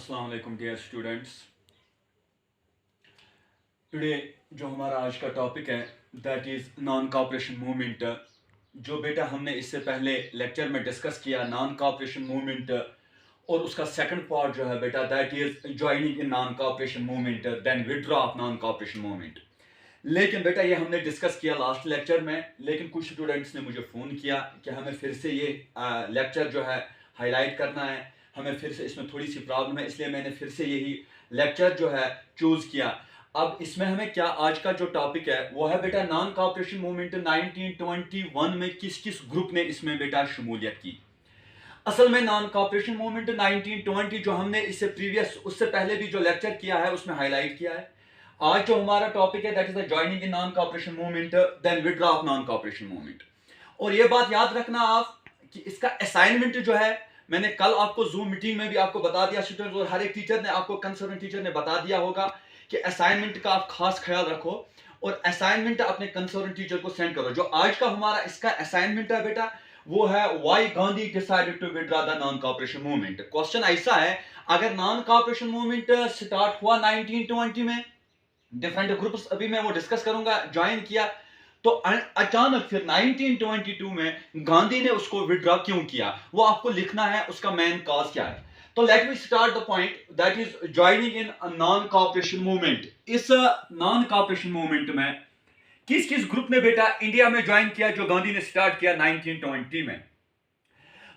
अस्सलाम वालेकुम dear students. Today जो हमारा आज का टॉपिक है that is non cooperation movement. जो बेटा हमने इससे पहले लेक्चर में डिस्कस किया नॉन कॉपरेशन मूवमेंट, और उसका सेकंड पार्ट जो है बेटा that is joining in non cooperation movement then withdraw of non cooperation movement. लेकिन बेटा ये हमने डिस्कस किया लास्ट लेक्चर में, लेकिन कुछ स्टूडेंट्स ने मुझे फ़ोन किया कि हमें फिर से ये लेक्चर जो है हाईलाइट करना है, हमें फिर से इसमें थोड़ी सी प्रॉब्लम है, इसलिए मैंने फिर से यही लेक्चर जो है चूज़ किया। अब इसमें हमें क्या आज का जो टॉपिक है वो है बेटा नॉन कॉपरेशन मूवमेंट 1921 में किस किस ग्रुप ने इसमें बेटा शमूलियत की। असल में नॉन कॉपरेशन मूवमेंट 1920 जो हमने इससे प्रीवियस उससे पहले भी जो लेक्चर किया है उसमें हाईलाइट किया है। आज जो हमारा टॉपिक है that is the joining in non cooperation movement then withdraw of non cooperation movement. और ये बात याद रखना आप कि इसका असाइनमेंट जो है मैंने कल आपको जूम मीटिंग में भी आपको बता दिया स्टूडेंट्स, और हर एक टीचर ने आपको कंसर्न टीचर ने बता दिया होगा कि असाइनमेंट का आप खास ख्याल रखो और असाइनमेंट अपने कंसर्न टीचर को सेंड करो। जो आज का हमारा इसका असाइनमेंट है बेटा वो है why Gandhi decided to withdraw the non cooperation movement. Question ऐसा है, अगर नॉन कॉपरेशन मूवमेंट स्टार्ट हुआ 1920 में, डिफरेंट ग्रुप्स अभी मैं वो डिस्कस करूंगा, ज्वाइन किया, तो अचानक फिर 1922 में गांधी ने उसको विड्रॉ क्यों किया वो आपको लिखना है, उसका मेन कॉज क्या है। तो let me start the point that is joining in non cooperation movement. इस नॉन कॉपरेशन मूवमेंट में किस किस ग्रुप ने बेटा इंडिया में ज्वाइन किया जो गांधी ने स्टार्ट किया 1920 में।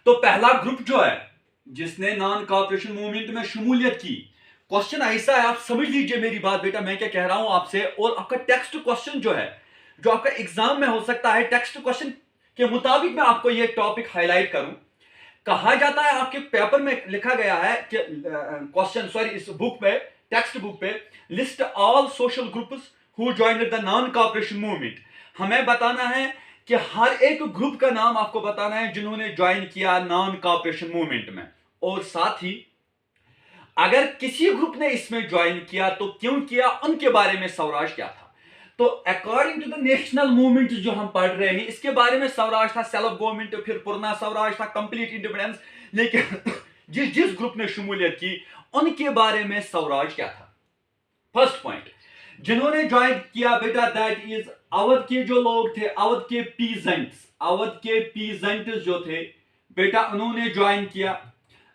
तो पहला ग्रुप जो है जिसने नॉन कॉपरेशन मूवमेंट में शमूलियत की, क्वेश्चन ऐसा है, आप समझ लीजिए मेरी बात बेटा, मैं क्या कह रहा हूं आपसे, और आपका टेक्स्ट क्वेश्चन जो है जो आपका एग्जाम में हो सकता है, टेक्स्ट क्वेश्चन के मुताबिक मैं आपको ये टॉपिक हाईलाइट करूं। कहा जाता है आपके पेपर में लिखा गया है कि क्वेश्चन सॉरी इस बुक पे, टेक्स्ट बुक पे, list all social groups who joined the non cooperation movement. हमें बताना है कि हर एक ग्रुप का नाम आपको बताना है जिन्होंने ज्वाइन किया नॉन कॉपरेशन मूवमेंट में, और साथ ही अगर किसी ग्रुप ने इसमें ज्वाइन किया तो क्यों किया, उनके बारे में स्वराज क्या था। तो according to the national movement जो हम पढ़ रहे हैं इसके बारे में स्वराज था सेल्फ गवर्नमेंट, फिर पुराना स्वराज था कंप्लीट इंडिपेंडेंस, लेकिन जिस जिस ग्रुप ने शमूलियत की उनके बारे में स्वराज क्या था। फर्स्ट पॉइंट, जिन्होंने ज्वाइन किया बेटा दैट इज अवध के जो लोग थे, अवध के पीजेंट्स, अवध के पीजेंट्स जो थे बेटा उन्होंने ज्वाइन किया।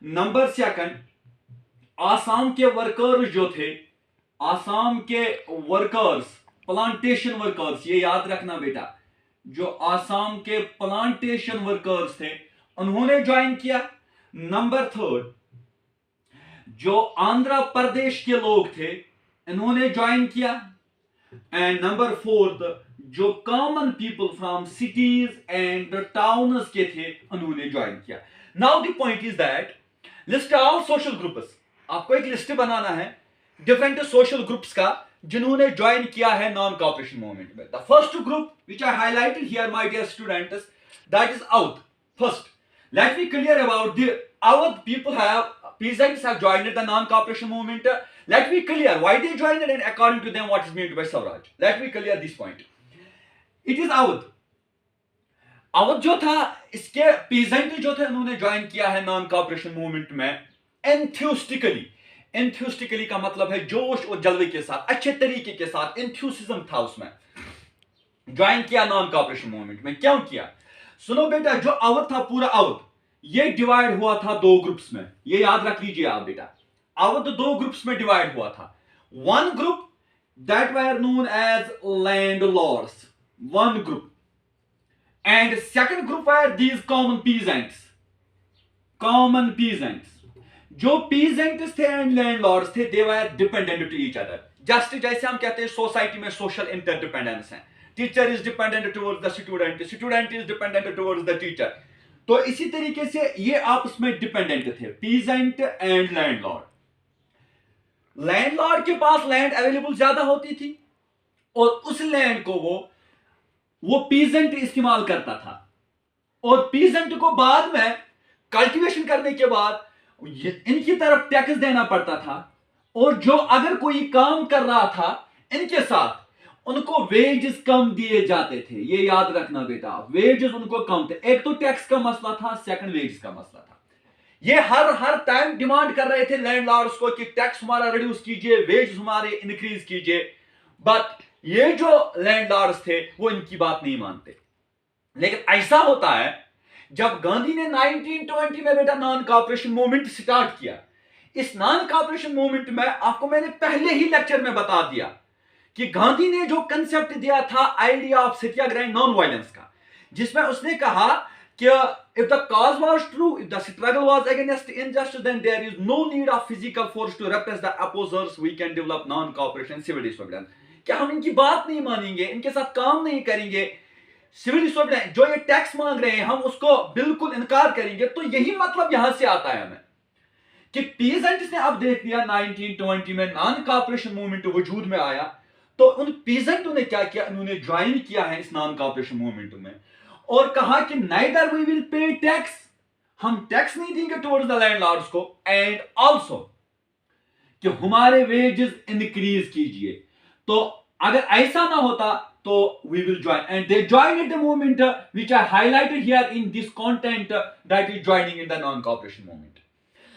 नंबर सेकंड, आसाम के वर्कर्स जो थे, आसाम के वर्कर्स, प्लांटेशन वर्कर्स, ये याद रखना बेटा, जो आसाम के प्लांटेशन वर्कर्स थे उन्होंने ज्वाइन किया। नंबर थर्ड, जो आंध्र प्रदेश के लोग थे इन्होंने ज्वाइन किया। एंड नंबर फोर्थ, जो common people from cities and towns के थे उन्होंने ज्वाइन किया। Now the point is that list all social groups, आपको एक लिस्ट बनाना है डिफरेंट सोशल ग्रुप्स का जिन्होंने ज्वाइन किया है नॉन कॉपरेशन मूवमेंट में। The first group which I highlighted here my dear students that is Awadh. First, let me clear about the Awadh people have peasants have joined the non-cooperation movement. Let me clear why they joined and according to them what is meant by Swaraj. Let me clear this point. It is Awadh. Awadh जो था इसके peasant जो थे उन्होंने join किया है non cooperation movement में एंथ्यूस्टिकली। एंथ्यूस्टिकली का मतलब है जोश और जल्दी के साथ, अच्छे तरीके के साथ, एंथ्यूसिज्म था उसमें, ज्वाइन किया नॉन कॉपरेशन मूवमेंट में। क्यों किया सुनो बेटा, जो अवध था पूरा अवध ये डिवाइड हुआ था दो ग्रुप्स में, ये याद रख लीजिए आप बेटा, अवध दो ग्रुप्स में डिवाइड हुआ था। One group that were known as landlords, one group, and second group were these common peasants, common peasants. जो पीजेंट्स थे एंड लैंडलॉर्ड्स थे they were dependent to each other, just जैसे हम कहते हैं सोसाइटी में सोशल इंटरडिपेंडेंस है, teacher is dependent towards the student, student is dependent towards the teacher. तो इसी तरीके से ये आपस में डिपेंडेंट थे, पीजेंट एंड लैंडलॉर्ड। लैंडलॉर्ड के पास लैंड अवेलेबल ज्यादा होती थी और उस लैंड को वो पीजेंट इस्तेमाल करता था, और पीजेंट को बाद में कल्टीवेशन करने के बाद इनकी तरफ टैक्स देना पड़ता था, और जो अगर कोई काम कर रहा था इनके साथ उनको वेजेस कम दिए जाते थे। ये याद रखना बेटा, वेजेस उनको कम थे, एक तो टैक्स का मसला था, सेकंड वेजेस का मसला था। ये हर टाइम डिमांड कर रहे थे लैंडलॉर्ड्स को कि टैक्स हमारा रिड्यूस कीजिए, वेज हमारे इंक्रीज कीजिए, बट ये जो लैंडलॉर्ड्स थे वो इनकी बात नहीं मानते। लेकिन ऐसा होता है जब गांधी ने 1920 में बेटा नॉन कॉपरेशन मूवमेंट स्टार्ट किया। इस नॉन कॉपरेशन मूवमेंट में आपको मैंने पहले ही लेक्चर में बता दिया कि गांधी ने जो कंसेप्ट दिया था idea of Satyagraha non violence का, जिसमें उसने कहा कि if the cause was true, if the struggle was against injustice, then there is no need of physical force to repress the opposers. We can develop non-cooperation civil disobedience. क्या हम इनकी बात नहीं मानेंगे, इनके साथ काम नहीं करेंगे, सिविल डिसोबीडियंस जो ये टैक्स मांग रहे हैं हम उसको बिल्कुल इनकार करेंगे। तो यही मतलब यहां से आता है हमें कि पीजेंट्स ने अब देख लिया 1920 में नॉन कॉपरेशन मूवमेंट वजूद में आया, तो उन पीजेंटों ने क्या किया, उन्होंने ज्वाइन किया है इस नॉन कॉपरेशन मूवमेंट में और कहा कि neither we will pay tax, हम टैक्स नहीं देंगे टुवर्ड्स द लैंडलॉर्ड्स को, एंड आल्सो कि हमारे वेजेस इंक्रीज कीजिए। तो अगर ऐसा ना होता तो we will join, and they joined the movement which I highlighted here in this content that is joining in the non-cooperation movement.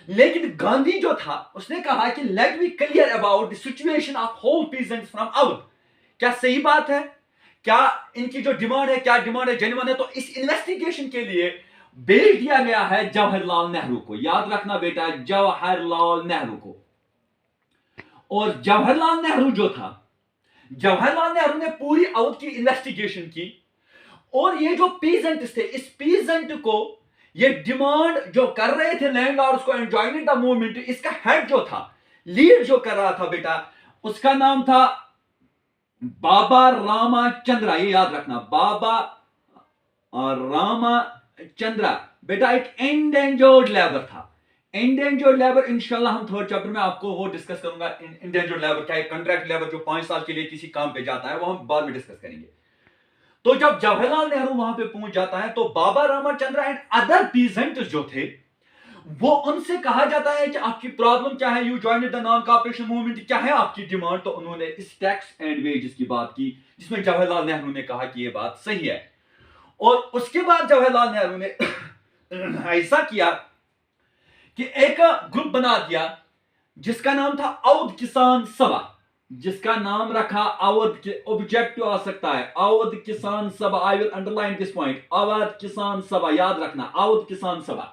लेकिन गांधी जो था उसने कहा कि let me clear about the situation of whole peasants from out. क्या सही बात है, क्या इनकी जो डिमांड है क्या डिमांड है जेन्युइन है? तो इस इन्वेस्टिगेशन के लिए भेज दिया गया है जवाहरलाल नेहरू को। याद रखना बेटा, जवाहरलाल नेहरू को। और जवाहरलाल नेहरू जो था, जवाहरलाल नेहरू ने पूरी अवध की इन्वेस्टिगेशन की और ये जो पीजेंट्स थे, इस पीजेंट को ये डिमांड जो कर रहे थे लैंडलॉर्ड्स को एंड जॉइनिंग द मूवमेंट, इसका हेड जो था, लीड जो कर रहा था बेटा, उसका नाम था बाबा रामाचंद्रा। ये याद रखना, बाबा रामाचंद्रा बेटा एक एंडेंजर्ड लेबर था। इंडेंजर्ड लेबर इंशाल्लाह हम थर्ड चैप्टर में आपको वो डिस्कस करूंगा। इंडेंजर्ड लेबर क्या है, कॉन्ट्रैक्ट लेबर जो 5 साल के लिए किसी काम पे जाता है, वो हम बाद में डिस्कस करेंगे। तो जब जवाहरलाल नेहरू वहां पे पहुंच जाता है तो बाबा रामाचंद्रा एंड अदर पीजेंट्स जो थे वो उनसे कहा जाता है कि आपकी प्रॉब्लम क्या है, you joined the non cooperation movement, क्या है आपकी डिमांड? तो उन्होंने इस टैक्स एंड वेजेस की बात की, जिसमें जवाहरलाल नेहरू ने कहा कि ये बात सही है। और उसके बाद जवाहरलाल नेहरू ने ऐसा किया कि एक ग्रुप बना दिया जिसका नाम था अवध किसान सभा, जिसका नाम रखा अवध के, ऑब्जेक्टिव आ सकता है अवध किसान सभा। I will underline this point, Awadh किसान सभा, याद रखना अवध किसान सभा।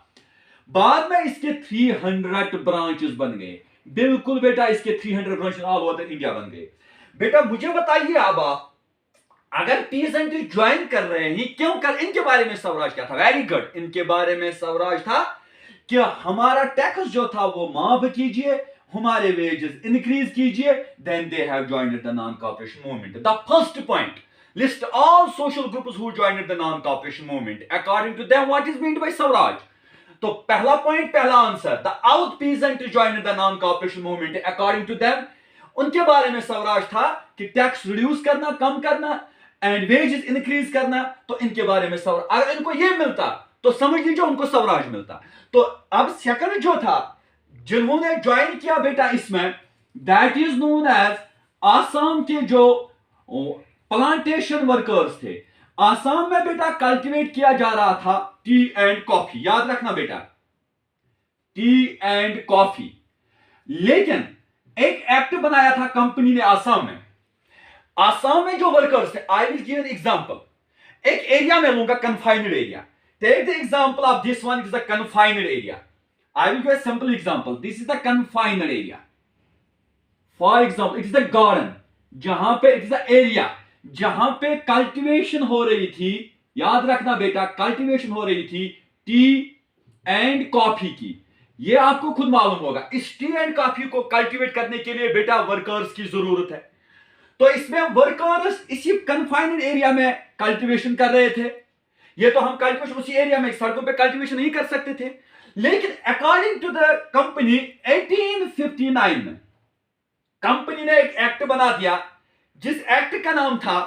बाद में इसके 300 ब्रांचेस बन गए। बिल्कुल बेटा, इसके 300 ब्रांचेस ऑल ओवर इंडिया बन गए। बेटा मुझे बताइए अब आप, अगर पीजेंट ज्वाइन कर रहे हैं क्यों कर, इनके बारे में स्वराज क्या था? वेरी गुड, इनके बारे में स्वराज था कि हमारा टैक्स जो था वो माफ कीजिए, हमारे वेजेस इंक्रीज कीजिए। Then they have joined the non cooperation movement. The first point, list all social groups who joined the non cooperation movement according to them what is meant by swaraj. तो पहला point, पहला answer, the Awadh peasant joined the non cooperation movement according to them. उनके बारे में स्वराज था कि tax reduce करना, कम करना एंड वेजेस इंक्रीज करना। तो इनके बारे में स्वराज, अगर इनको ये मिलता तो समझ लीजिए उनको स्वराज मिलता। तो अब सेकंड जो था जिन्होंने ज्वाइन किया बेटा इसमें, that is known as Assam के जो प्लांटेशन वर्कर्स थे। आसाम में बेटा कल्टीवेट किया जा रहा था टी एंड कॉफी, याद रखना बेटा, टी एंड कॉफी। लेकिन एक एक्ट बनाया था कंपनी ने आसाम में। आसाम में जो वर्कर्स थे, I will give an example, एक एरिया में लूंगा, confined area. Take the example of this one, it is a confined area. I will give a simple example. This is the confined area. For example, it is the garden. जहां पे it is the area, जहां पे cultivation हो रही थी, याद रखना बेटा, कल्टीवेशन हो रही थी टी एंड कॉफी की। ये आपको खुद मालूम होगा, इस टी एंड कॉफी को कल्टीवेट करने के लिए बेटा वर्कर्स की जरूरत है। तो इसमें वर्कर्स इसी कन्फाइंड एरिया में कल्टीवेशन कर रहे थे। ये तो हम कल्टीवेशन उसी एरिया में, सड़कों पे कल्टीवेशन नहीं कर सकते थे। लेकिन अकॉर्डिंग टू द कंपनी 1859 में कंपनी ने एक एक्ट बना दिया, जिस एक्ट का नाम था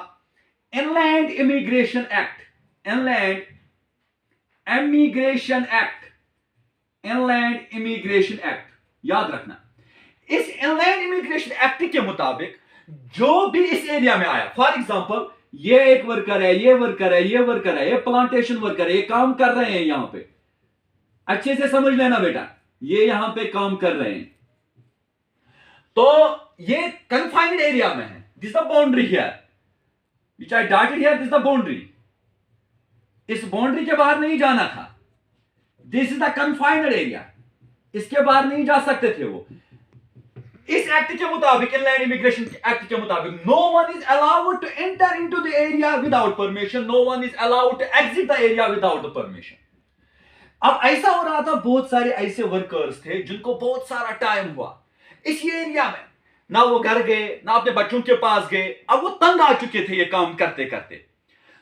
inland immigration act. Inland immigration act, inland immigration act, याद रखना। इस इनलैंड इमिग्रेशन एक्ट के मुताबिक जो भी इस एरिया में आया, फॉर एग्जांपल ये एक वर्कर है, ये वर्कर है, ये वर्कर है, ये प्लांटेशन वर्कर है, ये काम कर रहे हैं यहां पे, अच्छे से समझ लेना बेटा, ये यहां पे काम कर रहे हैं। तो ये कन्फाइंड एरिया में है, this the boundary here which I dotted here, this the boundary. इस बाउंड्री के बाहर नहीं जाना था, this is the confined area, इसके बाहर नहीं जा सकते थे वो। इस एक्ट के मुताबिक, इनलैंड इमिग्रेशन एक्ट के मुताबिक, no one is allowed to enter into the area without permission, no one is allowed to exit the area without the permission. अब ऐसा हो रहा था, बहुत सारे ऐसे वर्कर्स थे जिनको बहुत सारा टाइम हुआ इस एरिया में, ना वो घर गए ना अपने बच्चों के पास गए, अब वो तंग आ चुके थे ये काम करते करते।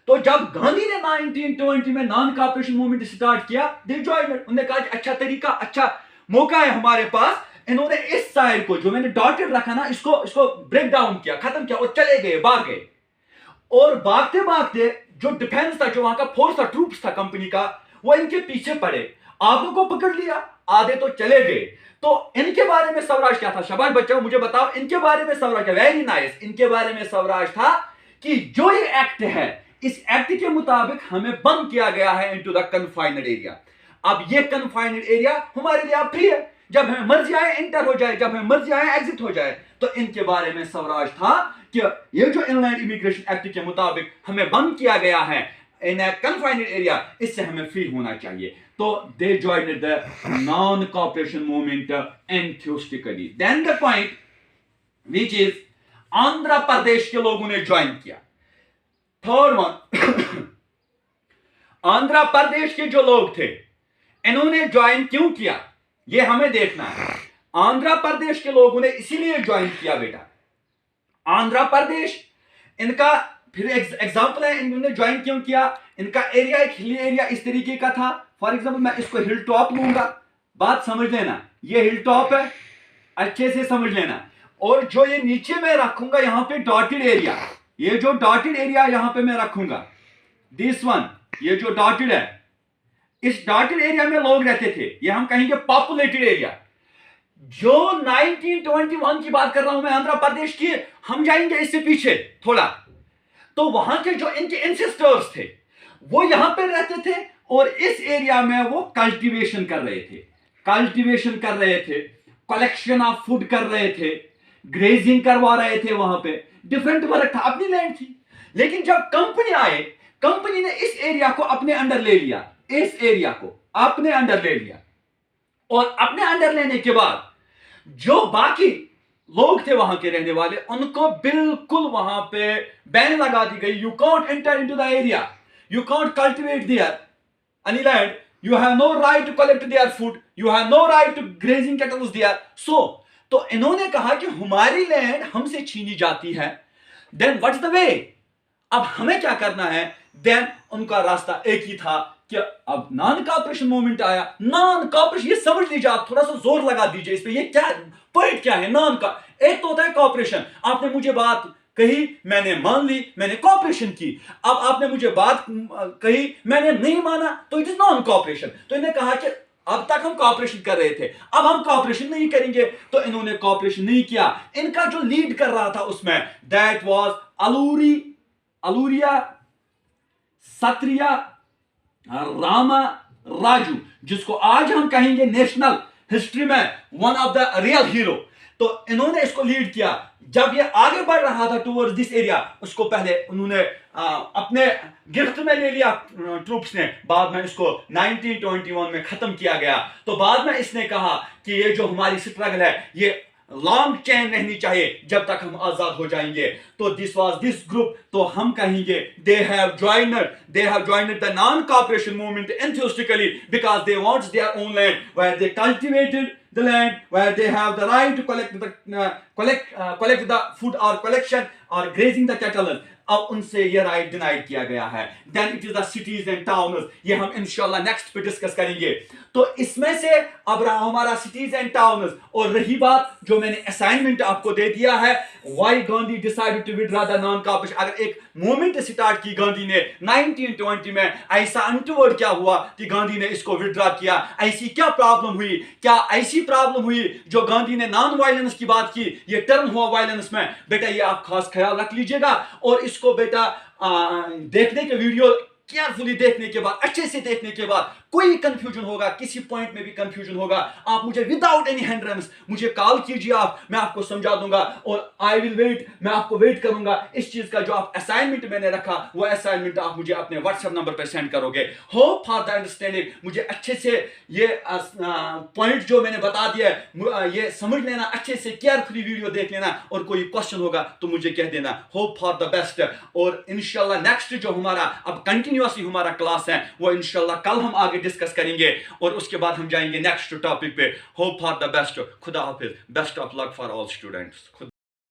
तो जब गांधी ने 1920 में नॉन कॉपरेशन मूवमेंट स्टार्ट किया, दे जॉइंड, उन्होंने कहा कि अच्छा तरीका, अच्छा मौका है हमारे पास। इन्होंने इस साइड को जो मैंने डॉटेड रखा ना, इसको ब्रेक डाउन किया, खत्म किया, और चले गए, भाग गए। और भागते भागते जो डिफेंस था, जो वहां का फोर्स था, ट्रूप्स था कंपनी का, वो इनके पीछे पड़े, आधों को पकड़ लिया, आधे तो चले गए। तो इनके बारे में स्वराज क्या था? शाबाश बच्चों, मुझे बताओ इनके बारे में स्वराज क्या? Very nice. इनके बारे में स्वराज था कि जो ये एक्ट है, इस एक्ट के मुताबिक हमें बंद किया गया है इनटू द कन्फाइंड एरिया। अब ये कन्फाइंड एरिया हमारे लिए आप फ्री है, जब हमें मर्जी आए एंटर हो जाए, जब हमें मर्जी आए एग्जिट हो जाए। तो इनके बारे में स्वराज था कि ये जो इनलैंड इमिग्रेशन एक्ट के मुताबिक हमें बंद किया गया है इन ए कन्फाइंड एरिया, इससे हमें फ्री होना चाहिए। तो they joined the non cooperation movement enthusiastically. Then the point which is Andhra Pradesh के लोगों ने ज्वाइन किया। थर्ड वन, आंध्र प्रदेश के जो लोग थे, इन्होंने ज्वाइन क्यों किया ये हमें देखना है। आंध्र प्रदेश के लोगों ने इसीलिए ज्वाइन किया बेटा, आंध्र प्रदेश इनका फिर एग्जांपल है, इन्होंने ज्वाइन क्यों किया। इनका एरिया एक हिली एरिया इस तरीके का था। फॉर एग्जांपल मैं इसको हिल टॉप लूंगा, बात समझ लेना, ये हिल टॉप है, अच्छे से समझ लेना। और जो ये नीचे मैं रखूंगा यहां पे डॉटेड एरिया, ये जो डॉटेड एरिया यहां पे मैं रखूंगा, दिस वन, ये जो डॉटेड है, इस डॉटेड एरिया में लोग रहते थे, ये हम कहेंगे पॉपुलेटेड एरिया। जो 1921 की बात कर रहा हूं मैं, आंध्र प्रदेश की, हम जाएंगे इससे पीछे थोड़ा, तो वहां के जो इनके एंसेस्टर्स थे वो यहां पे रहते थे, और इस एरिया में वो कल्टीवेशन कर रहे थे, कल्टीवेशन कर रहे थे, कलेक्शन ऑफ फूड कर रहे थे, ग्रेजिंग करवा रहे थे, वहां पे डिफरेंट वर्क था, अपनी लैंड थी। लेकिन जब कंपनी आए, कंपनी ने इस एरिया को अपने अंडर ले लिया, इस एरिया को अपने अंडर ले लिया, और अपने अंडर लेने के बाद जो बाकी लोग थे वहां के रहने वाले, उनको बिल्कुल वहां पे बैन लगा दी गई। You can't enter into the area, you can't cultivate there any land, you have no right to collect their food, you have no right to grazing cattle there. So तो इन्होंने कहा कि हमारी लैंड हमसे छीनी जाती है, then what's the way? अब हमें क्या करना है? then उनका रास्ता एक ही था कि अब नॉन कॉपरेशन मूवमेंट आया। नॉन कॉपरेशन, ये समझ लीजिए आप, थोड़ा सा जोर लगा दीजिए इस पे, ये क्या पॉइंट क्या है नॉन का। एक तो होता है कॉपरेशन, आपने मुझे बात कही, मैंने मान ली, मैंने कॉपरेशन की। अब आपने मुझे बात कही, मैंने नहीं माना, तो इट इज नॉन कॉपरेशन। तो इन्होंने कहा कि अब तक हम कॉपरेशन कर रहे थे, अब हम कॉपरेशन नहीं करेंगे। तो इन्होंने कॉपरेशन नहीं किया। इनका जो लीड कर रहा था उसमें, दैट वाज अलूरिया सत्रिया रामा राजू, जिसको आज हम कहेंगे नेशनल हिस्ट्री में one of the real hero. तो इन्होंने इसको लीड किया। जब ये आगे बढ़ रहा था टुवर्ड्स दिस एरिया, उसको पहले उन्होंने अपने गिरफ्त में ले लिया ट्रूप्स ने, बाद में इसको 1921 में खत्म किया गया। तो बाद में इसने कहा कि ये जो हमारी स्ट्रगल है ये लॉन्ग चेन रहनी चाहिए जब तक हम आजाद हो जाएंगे। तो दिस वाज दिस ग्रुप, तो हम कहेंगे they have joined the non cooperation movement enthusiastically because they want their own land where they cultivated the land, where they have the right to collect the food or collection or grazing the cattle. अब उनसे ये right denied किया गया है। Then it is the cities and towns, ये हम इंशाल्लाह next पे डिस्कस करेंगे। तो इसमें से अब रहा हमारा सिटीज एंड टाउन्स, और रही बात जो मैंने असाइनमेंट आपको दे दिया है, why Gandhi decided to withdraw the non cooperation. अगर एक मूवमेंट स्टार्ट की गांधी ने 1920 में, ऐसा अनटूवर्ड क्या हुआ कि गांधी ने इसको विथड्रॉ किया? ऐसी क्या प्रॉब्लम हुई? क्या ऐसी प्रॉब्लम हुई जो गांधी ने नॉन वायलेंस की बात की, ये टर्न हुआ वायलेंस में? बेटा ये आप खास ख्याल रख लीजिएगा, और इसको बेटा देखने के वीडियो केयरफुली देखने के बाद, अच्छे से देखने के बाद कोई कंफ्यूजन होगा, किसी पॉइंट में भी कंफ्यूजन होगा, आप मुझे विदाउट एनी हिंड्रेंस मुझे कॉल कीजिए, आप, मैं आपको समझा दूंगा और आई विल वेट, मैं आपको वेट करूंगा। इस चीज का जो आप असाइनमेंट मैंने रखा वो असाइनमेंट आप मुझे अपने व्हाट्सएप नंबर पर सेंड करोगे। होप फॉर द अंडरस्टैंडिंग, मुझे अच्छे से ये पॉइंट जो मैंने बता दिया ये समझ लेना, अच्छे से केयरफुली वीडियो देख लेना, और कोई क्वेश्चन होगा तो मुझे कह देना। होप फॉर द बेस्ट, और इंशाल्लाह नेक्स्ट जो हमारा अब कंटिन्यूअसली हमारा क्लास है वो इंशाल्लाह कल हम आगे डिस्कस करेंगे, और उसके बाद हम जाएंगे नेक्स्ट टॉपिक पे। होप फॉर द बेस्ट, खुदा हाफिज, best of luck for all students.